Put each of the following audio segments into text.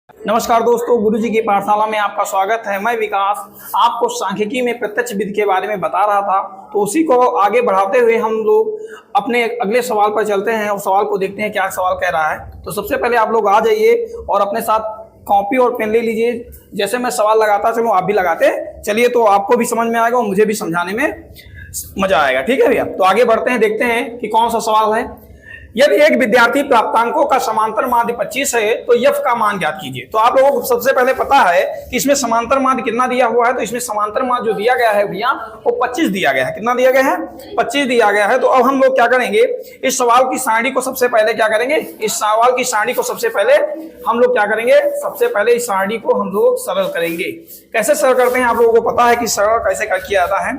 नमस्कार दोस्तों, गुरुजी की पाठशाला में आपका स्वागत है। मैं विकास आपको सांख्यिकी में प्रत्यक्ष विधि के बारे में बता रहा था, तो उसी को आगे बढ़ाते हुए हम लोग अपने अगले सवाल पर चलते हैं और सवाल को देखते हैं क्या सवाल कह रहा है। तो सबसे पहले आप लोग आ जाइए और अपने साथ कॉपी और पेन ले लीजिए। जैसे मैं सवाल लगाता चलूँ आप भी लगाते चलिए, तो आपको भी समझ में आएगा और मुझे भी समझाने में मजा आएगा। ठीक है भैया, तो आगे बढ़ते हैं, देखते हैं कि कौन सा सवाल है। यदि एक विद्यार्थी प्राप्तांकों का समांतर माध्य 25 है तो यफ का मान ज्ञात कीजिए। तो आप लोगों को सबसे पहले पता है कि इसमें समांतर माध्य कितना दिया हुआ है, तो इसमें समांतर माध्य जो दिया गया है भैया वो 25 दिया गया है। कितना दिया गया है? 25 दिया गया है। तो अब हम लोग क्या करेंगे, इस सवाल की सारणी को सबसे पहले क्या करेंगे, इस सवाल की सारणी को सबसे पहले हम लोग क्या करेंगे, सबसे पहले इस सारणी को हम लोग सरल करेंगे। कैसे सरल करते हैं आप लोगों को पता है कि सरल कैसे किया जाता है,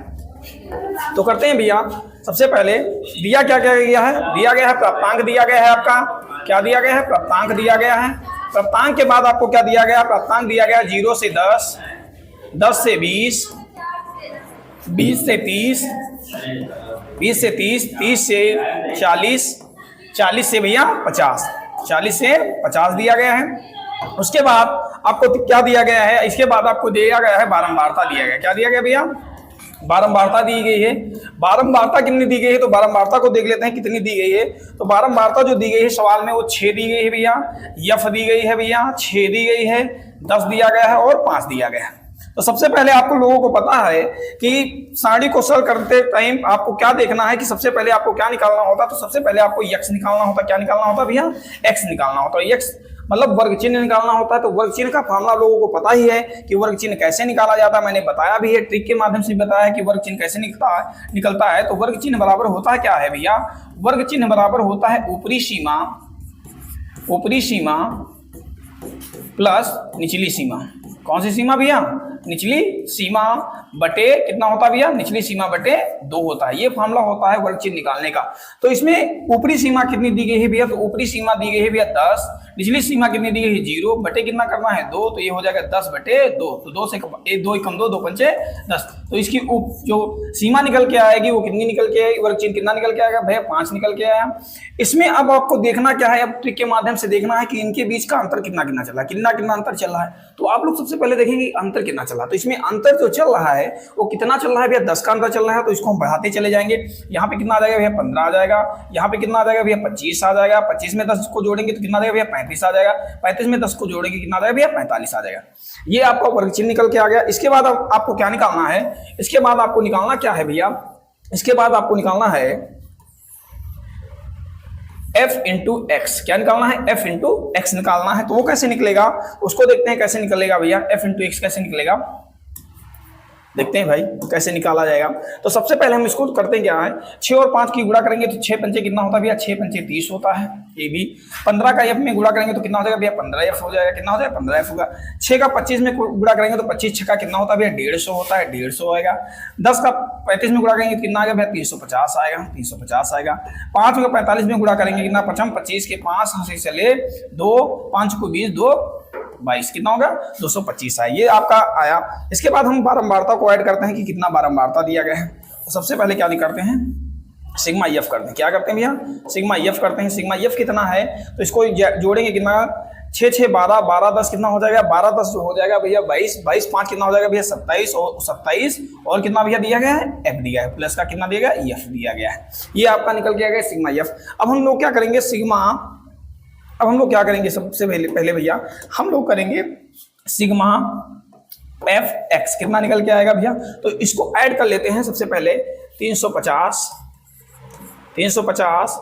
तो करते हैं भैया। सबसे पहले दिया क्या क्या गया है, दिया गया है प्राप्तांक दिया गया है। आपका क्या दिया गया है? प्राप्तांक दिया गया है। प्राप्तांक के बाद आपको क्या दिया गया? प्राप्तांक दिया गया 0 से 10, 10 से 20, 20 से 30, 20 से 30, 30 से 40, 40 से भैया 50, 40 से 50 दिया गया है। उसके बाद आपको क्या दिया गया है? इसके बाद आपको दिया गया है बारंबारता दिया गया। क्या दिया गया भैया? बारंबारता दी गई है। बारंबारता कितनी दी गई है, तो बारंबारता को देख लेते हैं कितनी दी गई है। तो बारंबारता जो दी गई है सवाल में वो 6 दी गई है भैया, यफ दी गई है भैया, 6 दी गई है, 10 दिया गया है और 5 दिया गया है। तो सबसे पहले आपको लोगों को पता है कि सारणी को सरल करते टाइम आपको क्या देखना है कि सबसे पहले आपको क्या निकालना होता। तो सबसे पहले आपको यक्स निकालना होता। क्या निकालना होता भैया? एक्स निकालना होता। यक्स मतलब वर्ग चिन्ह निकालना होता है। तो वर्ग चिन्ह का फॉर्मूला लोगों को पता ही है कि वर्ग चिन्ह कैसे निकाला जाता है। मैंने बताया भी है, ट्रिक के माध्यम से बताया कि वर्ग चिन्ह कैसे निकलता है। तो वर्ग चिन्ह बराबर होता है क्या है भैया? वर्ग चिन्ह बराबर होता है ऊपरी सीमा प्लस निचली सीमा। कौन सी सीमा भैया? निचली सीमा बटे कितना होता है भैया? निचली सीमा बटे 2 होता है। ये फार्मूला होता है वर्ग चिन्ह निकालने का। तो इसमें ऊपरी सीमा कितनी दी गई है भैया? तो ऊपरी सीमा दी गई है भैया 10, निचली सीमा कितनी दी गई है 0 बटे कितना करना है 2, तो ये हो जाएगा 10 बटे 2। तो 2 से 2 कम 2, 2 पंचे 10। तो इसकी जो सीमा निकल के आएगी वो कितनी निकल के आएगी, वर्ग चिन्ह कितना निकल के आएगा भैया? 5 निकल के आया। इसमें अब आपको देखना क्या है, अब ट्रिक के माध्यम से देखना है कि इनके बीच का अंतर कितना कितना चल रहा है, कितना कितना अंतर चल रहा है। तो आप लोग सबसे पहले देखेंगे अंतर कितना चल रहा है। तो इसमें अंतर जो चल रहा है वो कितना चल रहा है भैया? 10 का अंतर चल रहा है। तो इसको हम बढ़ाते चले जाएंगे। यहाँ पे कितना आ जाएगा भैया? 15 आ जाएगा। यहाँ पे कितना आ जाएगा भैया? 25 आ जाएगा। 25 में 10 को जोड़ेंगे तो कितना आ जाएगा भैया? 35 आ जाएगा। 35 में 10 को जोड़ेंगे कितना आ जाएगा भैया? 45 आ जाएगा। ये आपका वर्ग चिन्ह निकल के आ गया। इसके बाद आपको क्या निकालना है? इसके बाद आपको निकालना क्या है भैया? इसके बाद आपको निकालना है f इंटू एक्स। क्या निकालना है? f इंटू एक्स निकालना है। तो वो कैसे निकलेगा उसको देखते हैं कैसे निकलेगा भैया। f इंटू एक्स कैसे निकलेगा देखते हैं भाई, कैसे निकाला जाएगा। तो सबसे पहले हम इसको करते हैं क्या है, 6 और 5 की गुणा करेंगे तो 6 पंचे कितना होता है भैया? 6 पंचे 30 होता है। ये भी 15 का f में गुणा करेंगे तो कितना हो जाएगा भैया? 15f हो जाएगा। कितना हो जाएगा? 15f होगा। 6 का 25 में गुणा करेंगे तो 25 छक्का कितना होता है भैया? 150 होता है, 150 आएगा। 10 का 35 में गुणा करेंगे तो कितना आएगा भैया? 350 आएगा, 350 आएगा। 5 का 45 में गुणा करेंगे कितना? 25 के 5 से चले 2, 5 को 20, 2 22 कितना होगा? 225 है। ये आपका आया। इसके बाद हम बारंबारता को ऐड करते हैं कि कितना बारंबारता दिया गया है। तो सबसे पहले क्या करते हैं, सिग्मा एफ करते हैं। क्या करते हैं भैया? सिग्मा एफ करते हैं। सिग्मा एफ कितना है तो इसको जोड़ेंगे कितना? 6 6 12, 12 10 कितना हो जाएगा? 12 10 हो जाएगा भैया 22, 22 5 कितना हो जाएगा भैया? 27 और 27 और कितना भैया दिया गया है? एफ दिया है। प्लस का कितना दिया गया? एफ दिया गया है। ये आपका निकल के आ गया सिग्मा एफ। अब हम लोग क्या करेंगे अब हम लोग क्या करेंगे सबसे पहले भैया हम लोग करेंगे सिग्मा एफ एक्स। कितना निकल के आएगा भैया? तो इसको ऐड कर लेते हैं। सबसे पहले 350, 150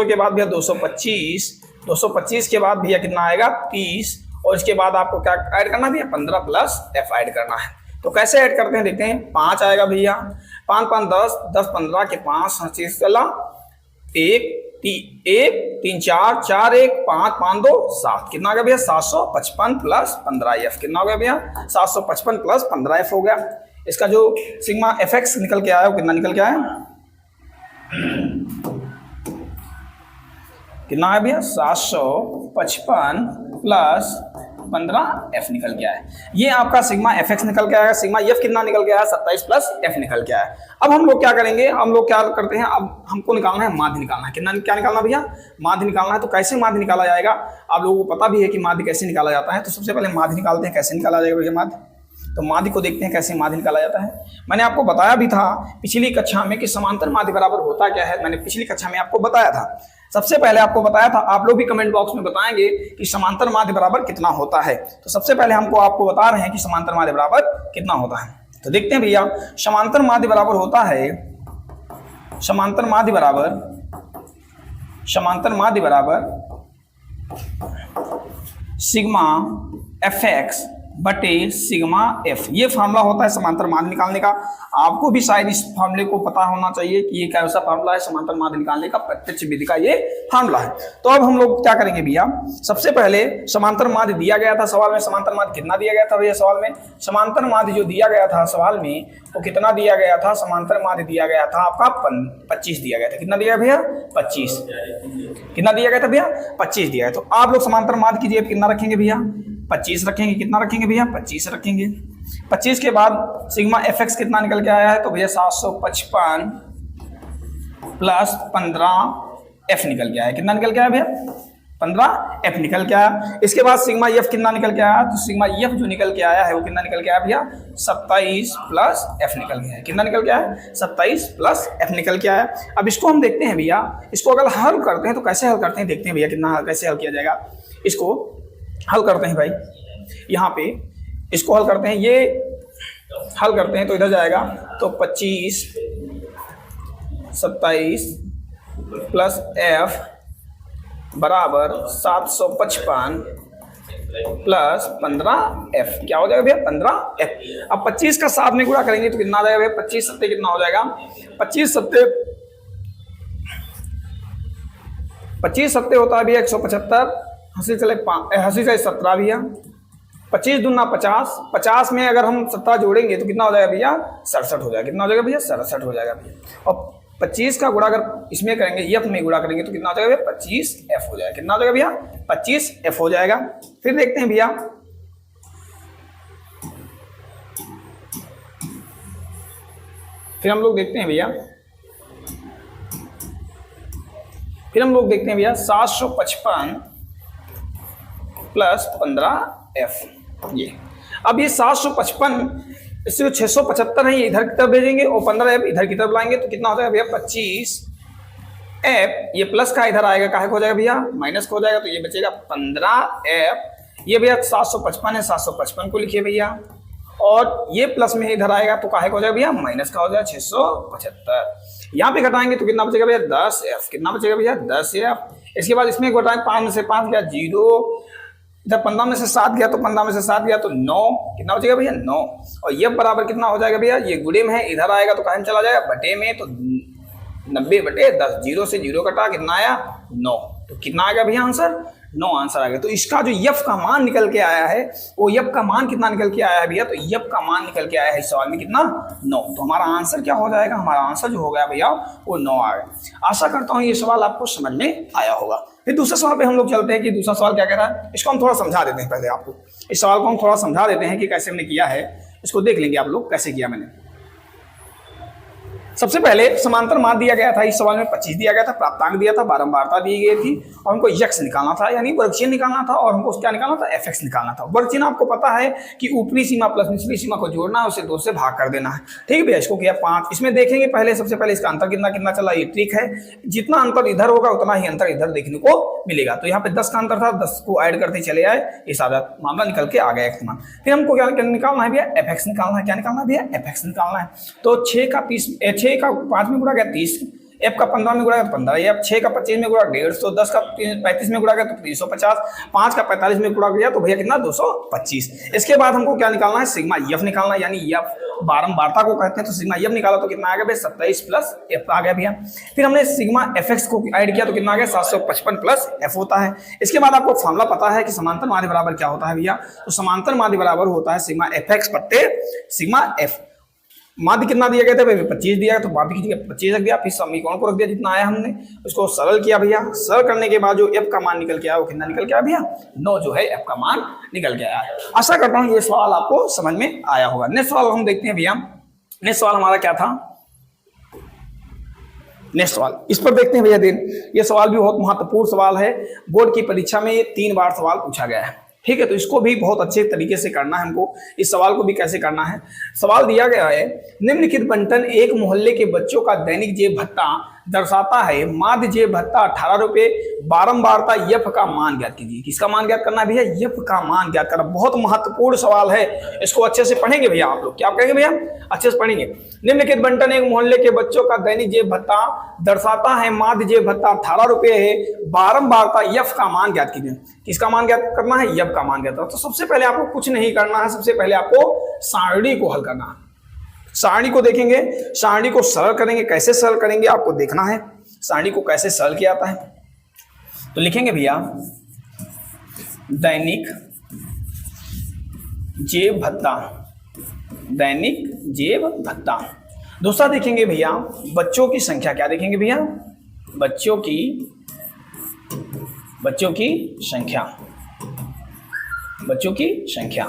के बाद भैया 225, 225 के बाद भैया कितना आएगा? 30 और इसके बाद आपको क्या ऐड करना है भैया? 15 प्लस एफ ऐड करना है। तो कैसे ऐड करते हैं देखते हैं। 5 आएगा भैया, 5 5 10, 10 15 के 5 25 चला 1 3 4 4 1 5 5 2 7 कितना आ गया भैया? 755 प्लस 15f कितना हो गया भैया? 755 प्लस 15f हो गया। इसका जो सिग्मा एफ एक्स निकल के आया वो कितना निकल के आया? कितना है भैया? 755 प्लस 15f निकल के आया। ये आपका सिग्मा fx निकल के आया, सिग्मा f कितना निकल के आया 27 प्लस f निकल के आया। अब हम लोग क्या करेंगे, हम लोग क्या करते हैं, अब हमको निकालना है माध्य निकालना है। कितना क्या निकालना भैया, माध्य निकालना है। तो कैसे माध्य निकाला जाएगा, आप लोगों को पता भी है कि माध्य कैसे निकाला जाता है। तो सबसे पहले माध्य निकालते हैं, कैसे निकाला जाएगा भैया माध्य। तो माध्य को देखते हैं कैसे माध्य निकाला जाता है। मैंने आपको बताया भी था पिछली कक्षा में कि समांतर माध्य बराबर होता क्या है, मैंने पिछली कक्षा में आपको बताया था। सबसे पहले आपको बताया था, आप लोग भी कमेंट बॉक्स में बताएंगे कि समांतर माध्य बराबर कितना होता है। तो सबसे पहले हमको आपको बता रहे हैं कि समांतर माध्य बराबर कितना होता है। तो देखते हैं भैया, समांतर माध्य बराबर होता है, समांतर माध्य बराबर सिग्मा fx बटे सिग्मा f। ये फार्मूला होता है समांतर माध्य निकालने का। आपको भी शायद इस फार्मूले को पता होना चाहिए कि ये कैसा फार्मूला है समांतर माध्य निकालने का, प्रत्यक्ष विधि का ये फार्मूला है। तो अब हम लोग क्या करेंगे भैया, सबसे पहले समांतर माध्य दिया गया था सवाल में, समांतर माध्य कितना दिया गया था भैया सवाल में, समांतर माध्य जो दिया गया था सवाल में वो कितना दिया गया था, समांतर माध्य दिया गया था आपका 25 दिया गया था। कितना दिया भैया 25, कितना दिया गया था भैया 25 दिया है। तो आप लोग समांतर माध्य कीजिए, कितना रखेंगे भैया 25 रखेंगे। कितना रखेंगे भैया 25 रखेंगे। 25 के बाद सिग्मा fx कितना निकल के आया है, तो भैया 755 प्लस 15f निकल के आया। कितना निकल के आया भैया 15f निकल के आया। इसके बाद सिग्मा f कितना निकल के आया, तो सिग्मा f जो निकल के आया है वो कितना निकल के आया भैया 27 प्लस f निकल के आया। कितना निकल के आया 27 प्लस f निकल के आया। अब इसको हम देखते हैं भैया, इसको अगर हल करते हैं तो कैसे हल करते हैं, देखते हैं भैया कितना कैसे हल किया जाएगा। इसको हल करते हैं भाई, यहाँ पे इसको हल करते हैं, ये हल करते हैं तो इधर जाएगा, तो 25 27 प्लस f बराबर 755 प्लस 15f। क्या हो जाएगा भैया 15f। अब 25 का 7 में गुणा करेंगे तो कितना आ जाएगा भैया 25 सत्ते कितना हो जाएगा, 25 सत्ते होता है भैया 175, हंसी चले 17 भैया, 25 दूना 50, 50 में अगर हम 17 जोड़ेंगे तो कितना हो जाएगा भैया 67 हो जाएगा। कितना हो जाएगा भैया 67 हो जाएगा भैया। और 25 का गुणा अगर इसमें करेंगे f में गुणा करेंगे तो कितना हो जाएगा भैया 25f हो जाएगा। कितना हो जाएगा भैया 25f हो जाएगा। फिर देखते हैं भैया, फिर हम लोग देखते हैं भैया 755 प्लस 15f। ये अब ये 755 इससे 675 है, ये इधर की तरफ भेजेंगे और 15f इधर की तरफ लाएंगे तो कितना हो जाएगा भैया 25f। ये प्लस का इधर आएगा, काहे को हो जाएगा भैया माइनस को हो जाएगा, तो ये बचेगा 15f। ये भैया 755 है, 755 को लिखिए भैया, और ये प्लस में इधर आएगा तो काहे को हो जाएगा भैया माइनस का हो जाएगा 675। यहाँ पे घटाएंगे तो कितना बचेगा भैया 10f। कितना बचेगा भैया 10f। इसके बाद इसमें घटाएं, 5 में से 5 गया 0, जब 15 में से 7 गया तो 15 में से 7 गया तो 9। कितना हो जाएगा भैया 9। और ये बराबर कितना हो जाएगा भैया, ये गुणे में है, इधर आएगा तो काहे में चला जाएगा बटे में, तो 90/10, 0 से 0 कटा, कितना आया 9। तो कितना आ गया भैया आंसर 9 आंसर आ गया। तो इसका जो f का मान निकल के आया है वो f का मान कितना निकल के आया है भैया, तो f का मान निकल के आया है इस सवाल में कितना 9। तो हमारा आंसर क्या हो जाएगा, हमारा आंसर जो हो गया भैया वो 9 आ गया। आशा करता हूँ ये सवाल आपको समझ में आया होगा। फिर दूसरे सवाल पे हम लोग चलते हैं कि दूसरा सवाल क्या कह रहा है, इसको हम थोड़ा समझा देते हैं। पहले आपको इस सवाल को हम थोड़ा समझा देते हैं कि कैसे हमने किया है, इसको देख लेंगे आप लोग कैसे किया मैंने। सबसे पहले समांतर माध्य दिया गया था, इस सवाल में 25 दिया गया था, प्राप्तांक दिया था, बारंबारता दी गई थी, और हमको x निकालना था यानी वर्गचिन्ह निकालना था, और हमको क्या निकालना था fx निकालना था। वर्गचिन्ह आपको पता है कि ऊपरी सीमा प्लस निचली सीमा को जोड़ना है, उसे 2 से भाग कर देना है। ठीक है भैया, इसको किया 5। इसमें देखेंगे पहले सबसे पहले इसका अंतर कितना कितना चला, ये ट्रिक है, जितना अंतर इधर होगा उतना ही अंतर इधर देखने को मिलेगा। तो यहाँ पे 10 का अंतर था, 10 को ऐड करते चले आए, ये सारा मामला निकल के आ गया x मान। फिर हमको क्या निकालना है भैया fx निकालना है। क्या निकालना है भैया fx निकालना है। तो 6 का 5 में गुणा गया 30, f का 15 में गुणा गया तो 15, f 6 का 25 में गुणा 150, 10 का 35 में गुणा गया तो 350, 5 का 45 में गुणा गया तो भैया कितना 225। इसके बाद हमको क्या निकालना है, सिग्मा f निकालना है, यानी f बारंबारता को कहते हैं। तो सिग्मा f निकाला तो कितना आ गया भैया 27 प्लस f आ गया भैया। फिर हमने सिग्मा fx को ऐड किया तो कितना आ गया 755 प्लस f होता है। इसके बाद आपको फॉर्मूला पता है कि समांतर माध्य बराबर क्या होता है भैया, तो समांतर माध्य बराबर होता है सिग्मा fx बट्टे सिग्मा f। माध्य कितना दिया गया था भैया 25 दिया, तो माध्य की जगह 25 रख दिया, फिर समीकरण को रख दिया जितना आया हमने, उसको सरल किया भैया। सरल करने के बाद जो एफ का मान निकल के आया वो कितना निकल के आया भैया 9 जो है एफ का मान निकल के आया। आशा करता हूँ ये सवाल आपको समझ में आया होगा। नेक्स्ट सवाल हम देखते हैं भैया। नेक्स्ट सवाल हमारा क्या था, नेक्स्ट सवाल इस पर देखते हैं भैया। ये सवाल भी बहुत महत्वपूर्ण सवाल है, बोर्ड की परीक्षा में 3 बार सवाल पूछा गया है, ठीक है। तो इसको भी बहुत अच्छे तरीके से करना है हमको। इस सवाल को भी कैसे करना है, सवाल दिया गया है निम्नलिखित बंटन एक मोहल्ले के बच्चों का दैनिक जेब भत्ता दर्शाता है। माध्य जेब भत्ता 18 रुपए, बारंबारता यफ का मान ज्ञात कीजिए। किसका मान ज्ञात करना है भैया, यफ का मान ज्ञात करना। बहुत महत्वपूर्ण सवाल है, इसको अच्छे से पढ़ेंगे भैया आप लोग। क्या कहेंगे भैया, अच्छे से पढ़ेंगे। निम्नलिखित बंटन एक मोहल्ले के बच्चों का दैनिक जेब भत्ता दर्शाता है। माध्य जेब भत्ता 18 रुपए है, बारंबारता यफ का मान ज्ञात कीजिए। किसका मान ज्ञात करना है, यफ का मान ज्ञात करना। तो सबसे पहले आपको कुछ नहीं करना है, सबसे पहले आपको सारणी को हल करना है। सारणी को देखेंगे, सारणी को सरल करेंगे। कैसे सरल करेंगे आपको देखना है, सारणी को कैसे सरल किया जाता है। तो लिखेंगे भैया दैनिक जेब भत्ता, दैनिक जेब भत्ता। दूसरा देखेंगे भैया बच्चों की संख्या। क्या देखेंगे भैया, बच्चों की संख्या, बच्चों की संख्या।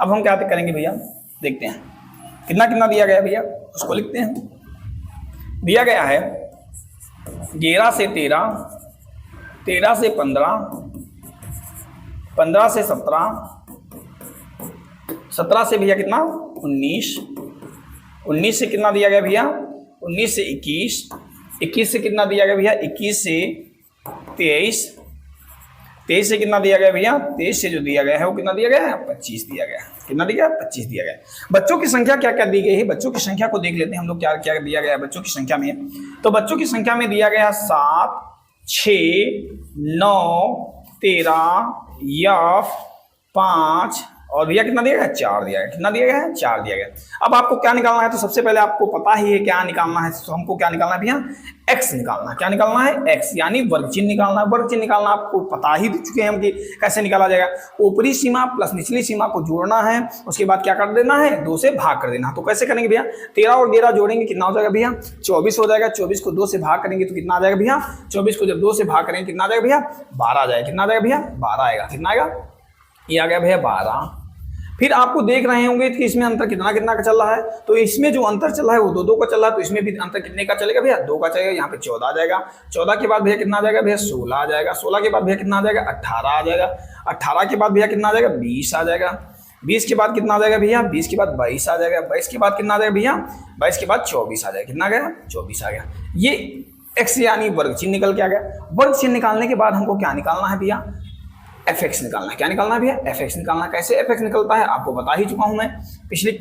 अब हम क्या करेंगे भैया, देखते हैं कितना कितना दिया गया भैया, उसको लिखते हैं। दिया गया है 11 से 13, 13 से 15, 15 से 17, 17 से भैया कितना 19, 19 से कितना दिया गया भैया 19 से 21, 21 से कितना दिया गया भैया 21 से 23, 23 से कितना दिया गया भैया 23 से जो दिया गया है वो कितना दिया गया है 25 दिया गया। कितना दिया गया 25 दिया गया। बच्चों की संख्या क्या क्या दी गई है, बच्चों की संख्या को देख लेते हैं हम लोग। क्या क्या दिया गया है बच्चों की संख्या में, तो बच्चों की संख्या में दिया गया 7, 6, 9, 13, यफ 5 और भैया कितना दिया गया 4 दिया गया। कितना दिया गया है 4 दिया गया। अब आपको क्या निकालना है, तो सबसे पहले आपको पता ही है क्या निकालना है। तो हमको क्या निकालना है भैया, x निकालना है। क्या निकालना है, x यानी वर्ग चिन्ह निकालना है। वर्ग चिन्ह निकालना आपको पता ही चुके हैं हम कि कैसे निकाला जाएगा। ऊपरी सीमा प्लस निचली सीमा को जोड़ना है, उसके बाद क्या कर देना है 2 से भाग कर देना। तो कैसे करेंगे भैया, 13 और 11 जोड़ेंगे कितना हो जाएगा भैया 24 हो जाएगा। 24 को 2 से भाग करेंगे तो कितना आ जाएगा भैया, 24 को जब 2 से भाग करेंगे कितना आ जाएगा भैया 12 आ जाएगा। कितना आ जाएगा भैया 12 आएगा। कितना आएगा, ये आ गया भैया 12। फिर आपको देख रहे होंगे कि इसमें अंतर कितना कितना का चल रहा है। तो इसमें जो अंतर चल रहा है वो 2 2 का चल रहा है, तो इसमें भी अंतर कितने का चलेगा भैया 2 का चलेगा। यहाँ पे 14 आ जाएगा। 14 के बाद भैया कितना आ जाएगा भैया 16 आ जाएगा। 16 के बाद भैया कितना आ जाएगा 18 आ जाएगा। 18 के बाद भैया कितना आ जाएगा 20 आ जाएगा। 20 के बाद कितना आ जाएगा भैया 20 के बाद 22 आ जाएगा। 22 के बाद कितना आ जाएगा भैया 22 के बाद 24 आ जाएगा। कितना आ गया 24 आ गया। ये x यानी वर्ग चिन्ह निकल के आ गया। वर्ग चिन्ह निकालने के बाद हमको क्या निकालना है भैया, fx निकालना है। क्या निकालना है भैया, fx निकालना है। कैसे fx निकलता है आपको बता ही चुका हूं मैं पिछले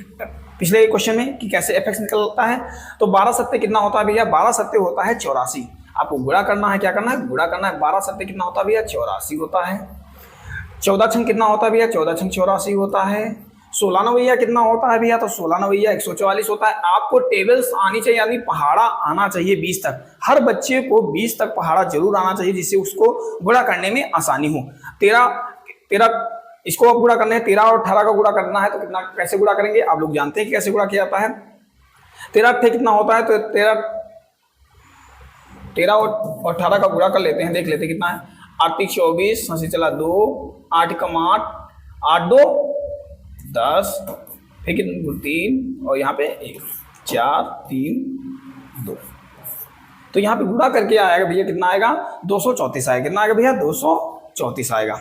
क्वेश्चन में कि कैसे fx निकलता है। तो 12 सत्ते कितना होता है भैया, 12 सत्ते होता है 84। आपको गुणा करना है, क्या करना है गुणा करना है। 12 सत्ते कितना होता है भैया 84 होता है। 14 छंग कितना होता है भैया 14 छंग 84 होता है। 16 नवैया कितना होता है भैया, तो 16 नवैया 144 होता है। आपको टेबल्स आनी चाहिए, यानी पहाड़ा आना चाहिए 20 तक। हर बच्चे को 20 तक पहाड़ा जरूर आना चाहिए, जिससे उसको गुणा करने में आसानी हो। 13 इसको अब गुणा करना है, 13 और 18 का गुणा करना है। तो कितना कैसे गुणा करेंगे, आप लोग जानते हैं कि कैसे गुणा किया जाता है। 13 कितना होता है, तो 13 और 18 का गुणा कर लेते हैं, देख लेते हैं कितना है। 8 3 24, हंसी चला 2, 8 कम 8, 8 2 10, फिर कितना 3 और यहाँ पे 1, 4 3 2। तो यहाँ पे गुणा करके आएगा भैया कितना आएगा 234 आएगा। कितना आएगा भैया 234 आएगा।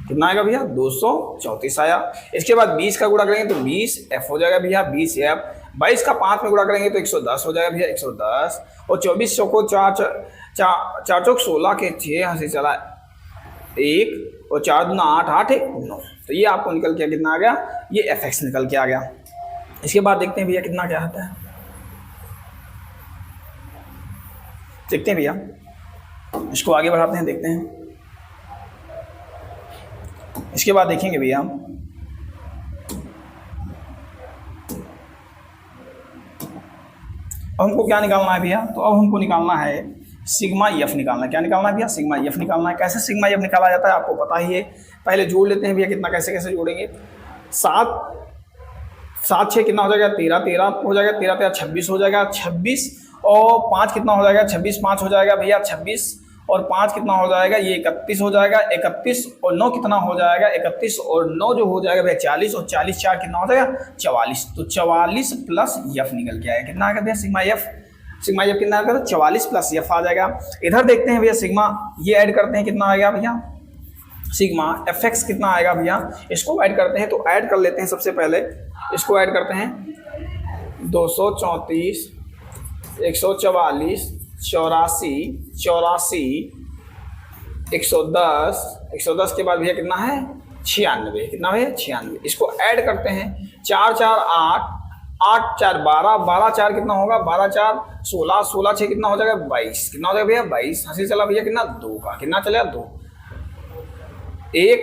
कितना आएगा भैया 234 आया। इसके बाद 20 का गुणा करेंगे तो 20 f हो जाएगा भैया 20 f। 22 का 5 में गुणा करेंगे तो 110 हो जाएगा भैया 110। और 24 को 4 चौक 16 के 6 हंसी चला 1 और 4 दूना 8 8 1 9। तो ये आपको निकल के कितना आ गया, ये fx निकल के आ गया। इसके बाद देखते हैं भैया कितना क्या आता है, देखते हैं भैया, इसको आगे बढ़ाते हैं, देखते हैं। इसके बाद देखेंगे भैया अब हमको क्या निकालना है भैया, तो अब हमको निकालना है सिग्मा एफ निकालना है। क्या निकालना है भैया, सिग्मा एफ निकालना है। कैसे सिग्मा एफ निकाला जाता है आपको पता ही है। पहले जोड़ लेते हैं भैया, कितना कैसे कैसे जोड़ेंगे। 7 7 6 कितना हो जाएगा 13, 13 हो जाएगा, 13 13 26 हो जाएगा, 26 और 5 कितना हो जाएगा 26, 5 हो जाएगा भैया 26 और 5 कितना हो जाएगा ये 31 हो जाएगा, 31 और 9 कितना हो जाएगा 31 और 9 जो हो जाएगा भैया 40 और 40 4 कितना हो जाएगा 44। तो 44 प्लस एफ निकल के आएगा, कितना आएगा भैया सिग्मा एफ, सिग्मा एफ कितना आएगा 44 प्लस एफ आ जाएगा। इधर देखते हैं भैया सिग्मा ये ऐड करते हैं कितना आएगा भैया सिग्मा एफ एक्स कितना आएगा भैया, इसको ऐड करते हैं। तो ऐड कर लेते हैं, सबसे पहले इसको ऐड करते हैं 234 144 84 84 110 110 के बाद भैया कितना है 96, कितना है 96। इसको ऐड करते हैं 4 4 8 8 4 12 12 4 कितना होगा 12 4 16 16 6 कितना हो जाएगा 22, कितना हो जाएगा भैया 22। हंसी चला भैया कितना 2 का, कितना चला 2 1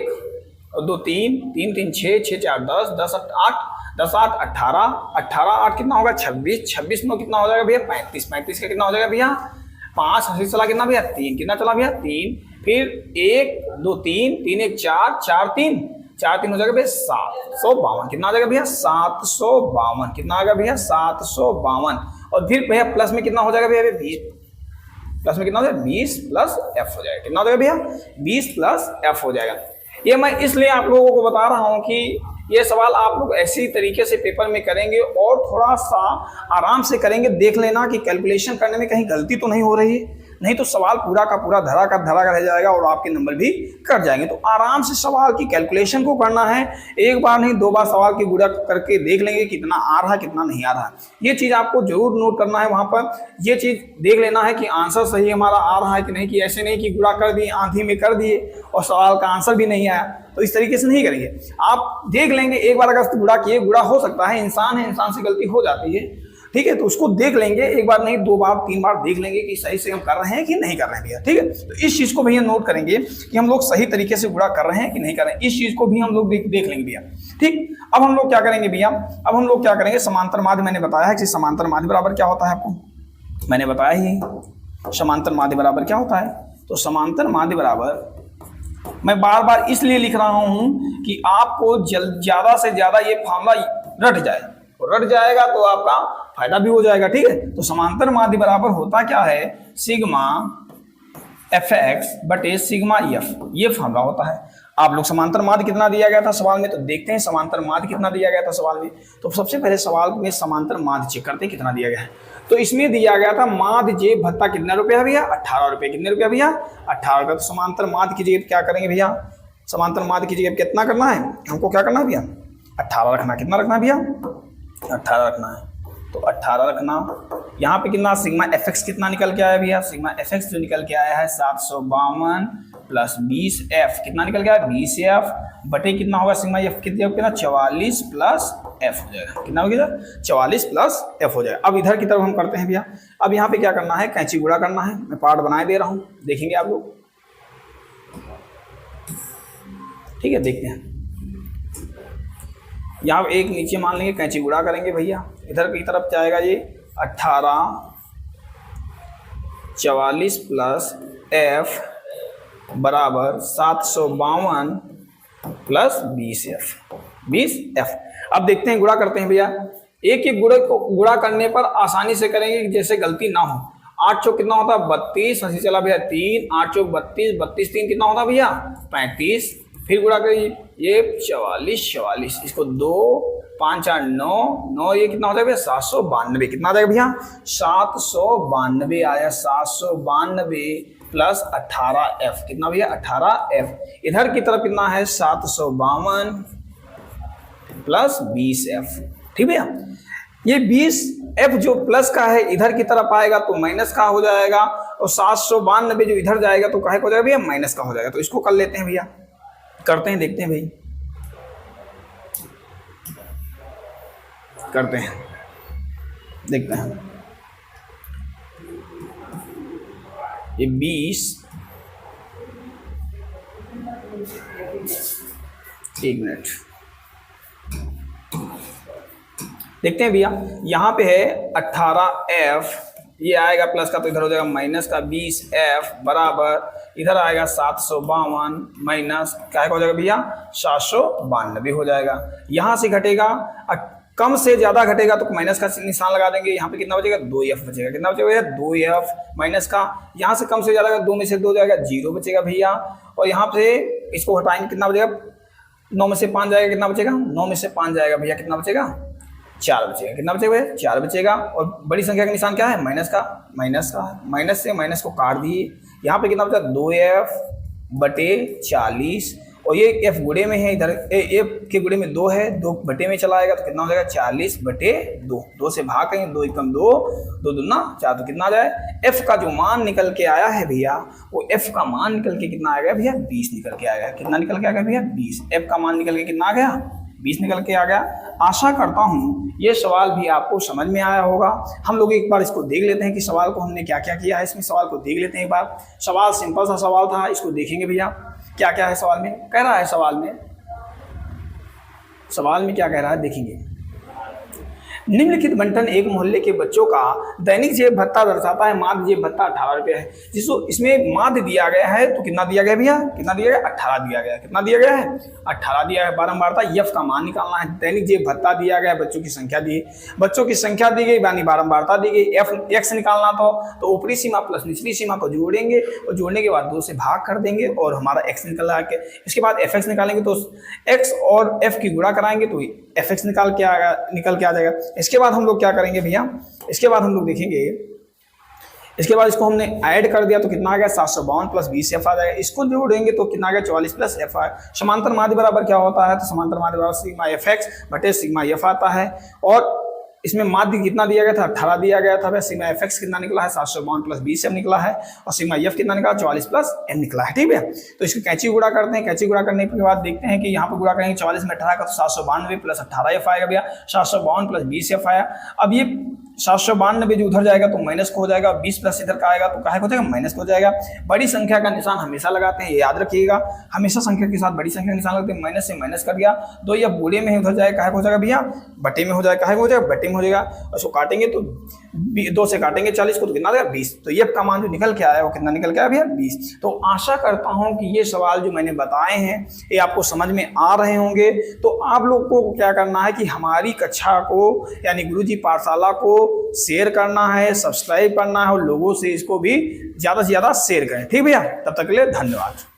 और 2 3 3 3 6 6 4 10 10 8 10 8 18 18 8 कितना होगा 26 26 9 कितना हो जाएगा भैया 35 35 का कितना हो जाएगा भैया 5। हंसी चला कितना भैया 3, कितना चला भैया 3, फिर 1 2 3 3 1 4 4 3 4 3 हो जाएगा भैया 752, कितना आ जाएगा भैया 752, कितना आ गया भैया 752। और फिर भैया प्लस में कितना हो जाएगा भैया 20, प्लस में कितना हो जाएगा 20 प्लस एफ हो जाएगा, कितना हो जाएगा भैया 20 प्लस एफ हो जाएगा। ये मैं इसलिए आप लोगों को बता रहा हूं कि ये सवाल आप लोग ऐसी तरीके से पेपर में करेंगे और थोड़ा सा आराम से करेंगे, देख लेना कि कैलकुलेशन करने में कहीं गलती तो नहीं हो रही है, नहीं तो सवाल पूरा का पूरा धरा का धरा रह जाएगा और आपके नंबर भी कट जाएंगे। तो आराम से सवाल की कैलकुलेशन को करना है, एक बार नहीं 2 बार सवाल की गुणा करके देख लेंगे कितना आ रहा है कितना नहीं आ रहा है। ये चीज़ आपको जरूर नोट करना है, वहाँ पर ये चीज़ देख लेना है कि आंसर सही हमारा आ रहा है कि नहीं, कि ऐसे नहीं कि गुणा कर दिए आंधी में कर दिए और सवाल का आंसर भी नहीं आया, तो इस तरीके से नहीं करेंगे। आप देख लेंगे, एक बार अगर गुणा किए, गुणा हो सकता है, इंसान है, इंसान से गलती हो जाती है, ठीक है, तो उसको देख लेंगे, एक बार नहीं 2 बार 3 बार देख लेंगे कि सही से हम कर रहे हैं कि नहीं कर रहे हैं भैया, ठीक है। तो इस चीज़ को भैया नोट करेंगे कि हम लोग सही तरीके से गुणा कर रहे हैं कि नहीं कर रहे हैं, इस चीज़ को भी हम लोग देख लेंगे भैया, ठीक। अब हम लोग क्या करेंगे भैया, अब हम लोग क्या करेंगे, समांतर माध्य मैंने बताया है कि समांतर माध्य बराबर क्या होता है, आपको मैंने बताया ही समांतर माध्य बराबर क्या होता है। तो समांतर माध्य बराबर मैं बार बार इसलिए लिख रहा हूं कि आपको ज्यादा से ज्यादा ये फॉर्मूला रट जाए, रट जाएगा तो आपका फायदा भी हो जाएगा, ठीक है। तो समांतर माध्य बराबर होता क्या है, सिग्मा एफ एक्स बटे सिग्मा एफ, ये फॉर्मूला होता है। आप लोग समांतर माध्य कितना दिया गया था सवाल में, तो देखते हैं समांतर माध्य कितना दिया गया था सवाल में। तो सबसे पहले सवाल में समांतर माध्य चेक करते हैं कितना दिया गया है। तो इसमें दिया गया था माध्य जे भत्ता कितना रुपया भैया 18 रुपये, कितने रुपया भैया 18 रुपये। तो समांतर माध्य की जगह क्या करेंगे भैया, समांतर माध्य की जगह कितना करना है हमको, क्या करना है भैया 18 रखना, कितना रखना है भैया 18 रखना है। तो 18 रखना, यहाँ पे कितना सिग्मा एफ एक्स कितना निकल के आया भैया, सिग्मा एफ एक्स जो निकल के आया है 752 प्लस 20 एफ, कितना निकल गया 20 एफ बटे कितना होगा सिग्मा एफ कितना 44 प्लस एफ हो जाएगा, कितना हो गया 44 प्लस एफ हो जाएगा। अब इधर की तरफ हम करते हैं भैया, अब यहाँ पे क्या करना है, कैंची गुणा करना है। मैं पार्ट बनाए दे रहा हूँ, देखेंगे आप लोग, ठीक है, देखते हैं। यहाँ एक नीचे मान लेंगे, कैंची गुणा करेंगे भैया, इधर की तरफ जाएगा ये 18 44 प्लस एफ बराबर 752 प्लस 20 एफ 20 एफ। अब देखते हैं गुणा करते हैं भैया, एक एक गुणे को गुणा करने पर आसानी से करेंगे जैसे गलती ना हो। 8 चौक कितना होता है 32, हंसी चला भैया 3, 8 चौक 32, 32 3 कितना होता भैया 35, फिर गुणा करिए ये 44 44, इसको 2 5 4 9 9, ये कितना होता है भैया 792, कितना आ जाएगा भैया 792 आया, 792 प्लस 18 एफ, कितना भैया 18 एफ। इधर की तरफ कितना है 752 प्लस 20 एफ, ठीक भैया। ये 20 एफ जो प्लस का है इधर की तरफ आएगा तो माइनस का हो जाएगा, और 792 जो इधर जाएगा तो काहे का हो जाएगा भैया माइनस का हो जाएगा। तो इसको कर लेते हैं भैया, करते हैं, देखते हैं भाई, करते हैं, देखते हैं। ये 20 1 मिनट देखते हैं भैया, यहाँ पे है 18F, ये आएगा प्लस का तो इधर हो जाएगा माइनस का 20F बराबर इधर आएगा 752 माइनस क्या हो जाएगा भैया 792 हो जाएगा। यहाँ से घटेगा कम से ज्यादा घटेगा तो माइनस का निशान लगा देंगे। यहाँ पे कितना बचेगा 2f बचेगा। कितना बचेगा भैया 2f माइनस का, यहाँ से कम से ज्यादा 2 में से 2 जाएगा 0 बचेगा भैया। और यहाँ से इसको हटाएंगे कितना बचेगा 9 में से 5 जाएगा, कितना बचेगा 9 में से 5 जाएगा भैया, कितना बचेगा 4 बचेगा। कितना बचेगा भैया 4 बचेगा। और बड़ी संख्या का निशान क्या है माइनस का, माइनस से माइनस को काट दिए। यहाँ पे कितना बचा 2f बटे 40 और ये f गुणे में है, इधर f के गुणे में 2 है, 2 बटे में चला आएगा तो कितना हो जाएगा 40 बटे 2। 2 से भाग करेंगे 2 एकम 2, 2 दूना 4 तो कितना आ जाए f का जो मान निकल के आया है भैया वो f का मान निकल के कितना आ गया भैया 20 निकल के आ गया। कितना निकल के आ गया भैया 20। f का मान निकल के कितना आ गया 20 निकल के आ गया। आशा करता हूँ ये सवाल भी आपको समझ में आया होगा। हम लोग एक बार इसको देख लेते हैं कि सवाल को हमने क्या क्या किया है। इसमें सवाल को देख लेते हैं एक बार। सवाल सिंपल सा सवाल था, इसको देखेंगे भैया क्या क्या है सवाल में। कह रहा है सवाल में क्या कह रहा है देखेंगे। निम्नलिखित बंटन एक मोहल्ले के बच्चों का दैनिक जेब भत्ता दर्शाता है। माध्य जेब भत्ता 18 रुपये है। जिसको इसमें माध्य दिया गया है तो कितना दिया गया भैया, कितना दिया गया 18 दिया गया। कितना दिया गया है 18 दिया है। बारंबारता यफ का मान निकालना है। दैनिक जेब भत्ता दिया गया, बच्चों की संख्या दी, बच्चों की संख्या दी गई, यानी बारंबारता दी गई। एफ एक्स निकालना था तो ऊपरी सीमा प्लस निचली सीमा को जोड़ेंगे और जोड़ने के बाद 2 से भाग कर देंगे और हमारा एक्स निकल आके इसके बाद एफ एक्स निकालेंगे तो एक्स और एफ की गुणा कराएंगे तो एफ एक्स निकल के आ जाएगा। इसके बाद हम लोग क्या करेंगे भैया, इसके बाद हम लोग देखेंगे, इसके बाद इसको हमने ऐड कर दिया तो कितना आ गया 752 प्लस 20 एफ आ जाएगा। इसको जोड़ेंगे तो कितना आ गया 44 प्लस एफ आ। समांतर माध्य बराबर क्या होता है तो समांतर माध्य बराबर सिग्मा एफ एक्स बटे सिग्मा एफ आता है। और इसमें माध्य कितना दिया गया था 18 दिया गया था। सिग्मा एफ एक्स कितना निकला है 752 प्लस 20 एफ निकला है और सिग्मा एफ कितना निकला 44 प्लस एम निकला है। ठीक है, तो इसको कैंची गुणा करते हैं। कैंची गुणा करने के बाद देखते हैं कि यहाँ पर गुणा करेंगे 44 में 18 का तो 792 प्लस 18 एफ आएगा भैया। 752 प्लस 20 एफ आया। अब ये 792 जो उधर जाएगा तो माइनस को हो जाएगा, 20 प्लस इधर का आएगा तो काहे को हो जाएगा माइनस को हो जाएगा। बड़ी संख्या का निशान हमेशा लगाते हैं, ये याद रखिएगा। हमेशा संख्या के साथ बड़ी संख्या का निशान लगते हैं। माइनस से माइनस कर दिया 2 या बूढ़े में उधर जाएगा काहे को हो जाएगा भैया बटे में हो जाएगा। काहे को हो जाएगा बटे में हो जाएगा। उसको काटेंगे तो 2 से काटेंगे 40 को तो कितना आएगा 20। तो ये का मान जो निकल के आया वो कितना निकल के आया भैया 20। तो आशा करता हूं कि ये सवाल जो मैंने बताए हैं ये आपको समझ में आ रहे होंगे। तो आप लोग को क्या करना है कि हमारी कक्षा को यानी गुरुजी पाठशाला को शेयर करना है, सब्सक्राइब करना है और लोगों से इसको भी ज़्यादा से ज़्यादा शेयर करें। ठीक भैया, तब तक के लिए धन्यवाद।